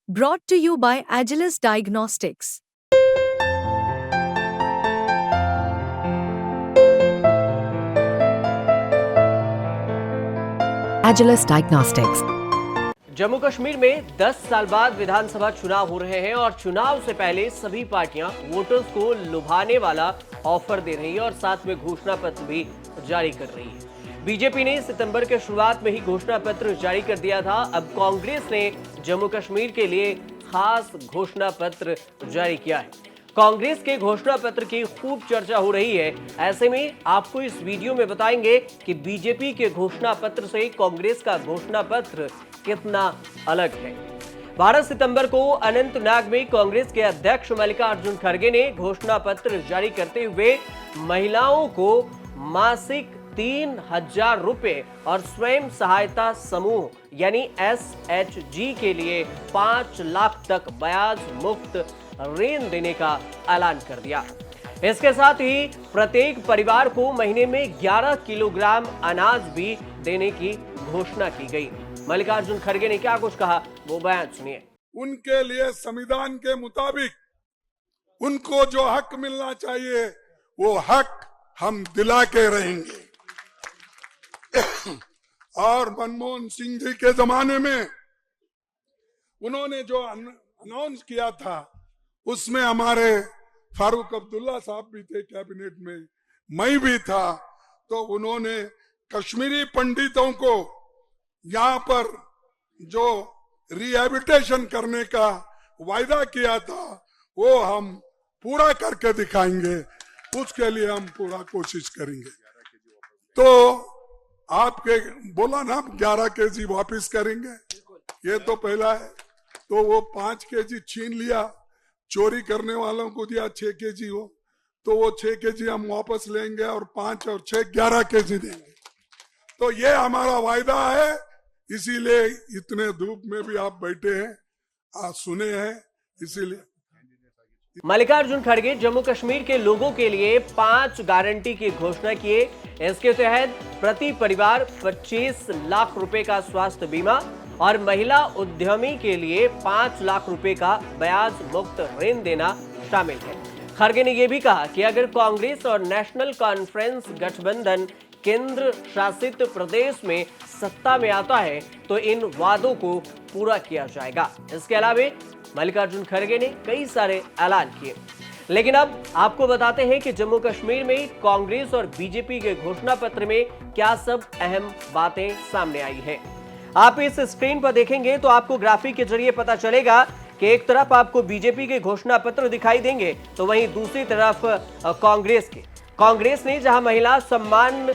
Brought to you by Agilus Diagnostics. Agilus Diagnostics. Jammu Kashmir में 10 साल बाद विधानसभा चुनाव हो रहे हैं और चुनाव से पहले सभी पार्टियां वोटर्स को लुभाने वाला ऑफर दे रही है और साथ में घोषणा पत्र भी जारी कर रही है। बीजेपी ने सितंबर के शुरुआत में ही घोषणा पत्र जारी कर दिया था। अब कांग्रेस ने जम्मू कश्मीर के लिए खास घोषणा पत्र जारी किया है। कांग्रेस के घोषणा पत्र की खूब चर्चा हो रही है। ऐसे में आपको इस वीडियो में बताएंगे कि बीजेपी के घोषणा पत्र से कांग्रेस का घोषणा पत्र कितना अलग है। 12 सितंबर को अनंतनाग में कांग्रेस के अध्यक्ष मल्लिकार्जुन खड़गे ने घोषणा पत्र जारी करते हुए महिलाओं को मासिक 3,000 रुपए और स्वयं सहायता समूह यानी SHG के लिए 5 लाख तक ब्याज मुक्त ऋण देने का ऐलान कर दिया। इसके साथ ही प्रत्येक परिवार को महीने में 11 किलोग्राम अनाज भी देने की घोषणा की गई। मल्लिकार्जुन खड़गे ने क्या कुछ कहा, वो बयान सुनिए। उनके लिए संविधान के मुताबिक उनको जो हक मिलना चाहिए वो हक हम दिला के रहेंगे। और मनमोहन सिंह जी के जमाने में उन्होंने जो अनाउंस किया था उसमें हमारे फारूक अब्दुल्ला साहब भी थे कैबिनेट में, मैं भी था। तो उन्होंने कश्मीरी पंडितों को यहाँ पर जो रिहेबिलिटेशन करने का वायदा किया था वो हम पूरा करके दिखाएंगे। उसके लिए हम पूरा कोशिश करेंगे। तो आपके बोला ना 11 केजी वापस करेंगे, ये तो पहला है। तो वो 5 केजी छीन लिया, चोरी करने वालों को दिया 6 केजी हो, तो वो 6 केजी हम वापस लेंगे और 5 और 6 11 केजी देंगे। तो ये हमारा वायदा है। इसीलिए इतने धूप में भी आप बैठे हैं, आज सुने हैं, इसीलिए। मल्लिकार्जुन खड़गे जम्मू कश्मीर के लोगों के लिए 5 गारंटी की घोषणा किए। इसके तहत प्रति परिवार 25 लाख रुपए का स्वास्थ्य बीमा और महिला उद्यमी के लिए 5 लाख रुपए का ब्याज मुक्त ऋण देना शामिल है। खड़गे ने यह भी कहा कि अगर कांग्रेस और नेशनल कॉन्फ्रेंस गठबंधन केंद्र शासित प्रदेश में सत्ता में आता है तो इन वादों को पूरा किया जाएगा। इसके अलावा मल्लिकार्जुन खड़गे ने कई सारे ऐलान किए। लेकिन अब आपको बताते हैं कि जम्मू कश्मीर में कांग्रेस और बीजेपी के घोषणा पत्र में क्या सब अहम बातें सामने आई हैं। आप इस स्क्रीन पर देखेंगे तो आपको ग्राफिक के जरिए पता चलेगा कि एक तरफ आपको बीजेपी के घोषणा पत्र दिखाई देंगे तो वहीं दूसरी तरफ कांग्रेस के। कांग्रेस ने जहां महिला सम्मान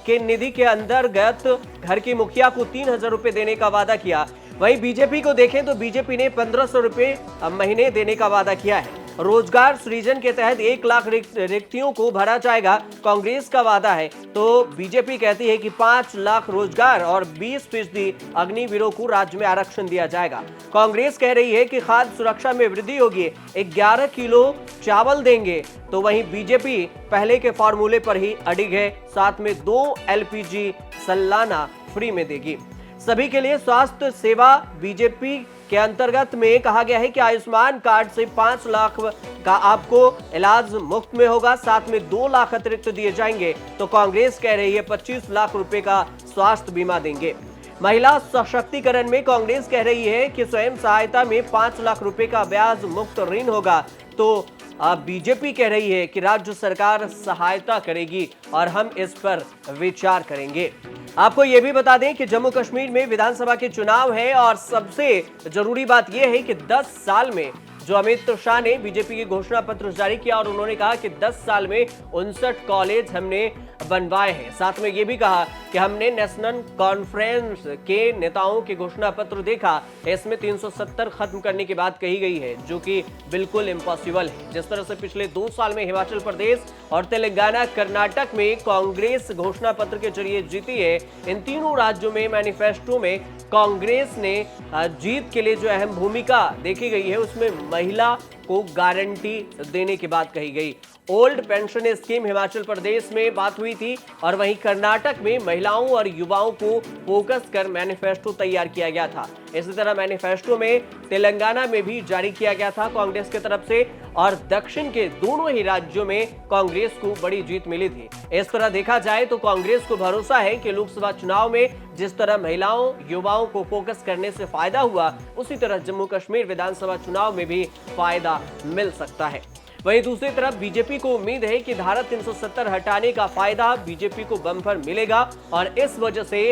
के निधि के अंतर्गत घर की मुखिया को 3,000 रुपए देने का वादा किया, वहीं बीजेपी को देखें तो बीजेपी ने 1,500 रुपए महीने देने का वादा किया है। रोजगार सृजन के तहत 1 लाख रिक्तियों को भरा जाएगा, कांग्रेस का वादा है। तो बीजेपी कहती है कि 5 लाख रोजगार और 20% अग्निवीरों को राज्य में आरक्षण दिया जाएगा। कांग्रेस कह रही है कि खाद्य सुरक्षा में वृद्धि होगी, 11 किलो चावल देंगे। तो वहीं बीजेपी पहले के फॉर्मूले पर ही अडिग है, साथ में 2 LPG सालाना फ्री में देगी। सभी के लिए स्वास्थ्य सेवा बीजेपी के अंतर्गत में कहा गया है कि आयुष्मान कार्ड से 5 लाख का आपको इलाज मुफ्त में होगा, साथ में 2 लाख अतिरिक्त दिए जाएंगे। तो कांग्रेस कह रही है 25 लाख रुपए का स्वास्थ्य बीमा देंगे। महिला सशक्तिकरण में कांग्रेस कह रही है कि स्वयं सहायता में 5 लाख रुपए का ब्याज मुक्त ऋण होगा। तो बीजेपी कह रही है कि राज्य सरकार सहायता करेगी और हम इस पर विचार करेंगे। आपको यह भी बता दें कि जम्मू कश्मीर में विधानसभा के चुनाव है और सबसे जरूरी बात यह है कि 10 साल में जो अमित शाह ने बीजेपी की घोषणा पत्र जारी किया और उन्होंने कहा कि 10 साल में 59 कॉलेज हमने बनवाए हैं। साथ में यह भी कहा कि हमने नेशनल कॉन्फ्रेंस के नेताओं के घोषणा पत्र देखा, इसमें 370 खत्म करने की बात कही गई है, जो कि बिल्कुल इम्पॉसिबल है। जिस तरह से पिछले 2 साल में हिमाचल प्रदेश और तेलंगाना कर्नाटक में कांग्रेस घोषणा पत्र के जरिए जीती है, इन तीनों राज्यों में मैनिफेस्टो में कांग्रेस ने जीत के लिए जो अहम भूमिका देखी गई है उसमें महिला को गारंटी देने की बात कही गई। Old pension scheme Himachal Pradesh में बात हुई थी और वहीं कर्नाटक में महिलाओं और युवाओं को फोकस कर मैनिफेस्टो तैयार किया गया था। इसी तरह मैनिफेस्टो में तेलंगाना में भी जारी किया गया था कांग्रेस की तरफ से, और दक्षिण के दोनों ही राज्यों में कांग्रेस को बड़ी जीत मिली थी। इस तरह देखा जाए तो कांग्रेस को भरोसा है कि लोकसभा चुनाव में जिस तरह महिलाओं युवाओं को फोकस करने से फायदा हुआ, उसी तरह जम्मू कश्मीर विधानसभा चुनाव में भी फायदा मिल सकता है। वहीं दूसरी तरफ बीजेपी को उम्मीद है कि धारा 370 हटाने का फायदा बीजेपी को बम्पर मिलेगा और इस वजह से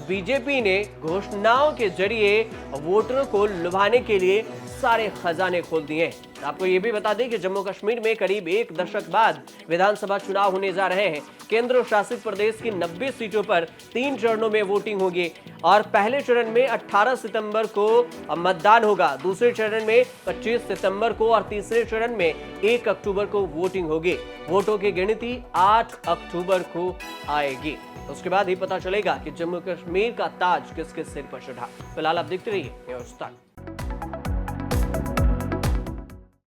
बीजेपी ने घोषणाओं के जरिए वोटरों को लुभाने के लिए सारे खजाने खोल दिए। आपको यह भी बता दें कि जम्मू कश्मीर में करीब 1 दशक बाद विधानसभा चुनाव होने जा रहे हैं। केंद्र शासित प्रदेश की 90 सीटों पर 3 चरणों में वोटिंग होगी और पहले चरण में 18 सितंबर को मतदान होगा, दूसरे चरण में 25 सितंबर को और तीसरे चरण में 1 अक्टूबर को वोटिंग होगी। वोटों की गिनती 8 अक्टूबर को आएगी। उसके बाद ही पता चलेगा कि जम्मू कश्मीर का ताज किसके सिर पर चढ़ा। फिलहाल आप देखते रहिए न्यूज़ तक।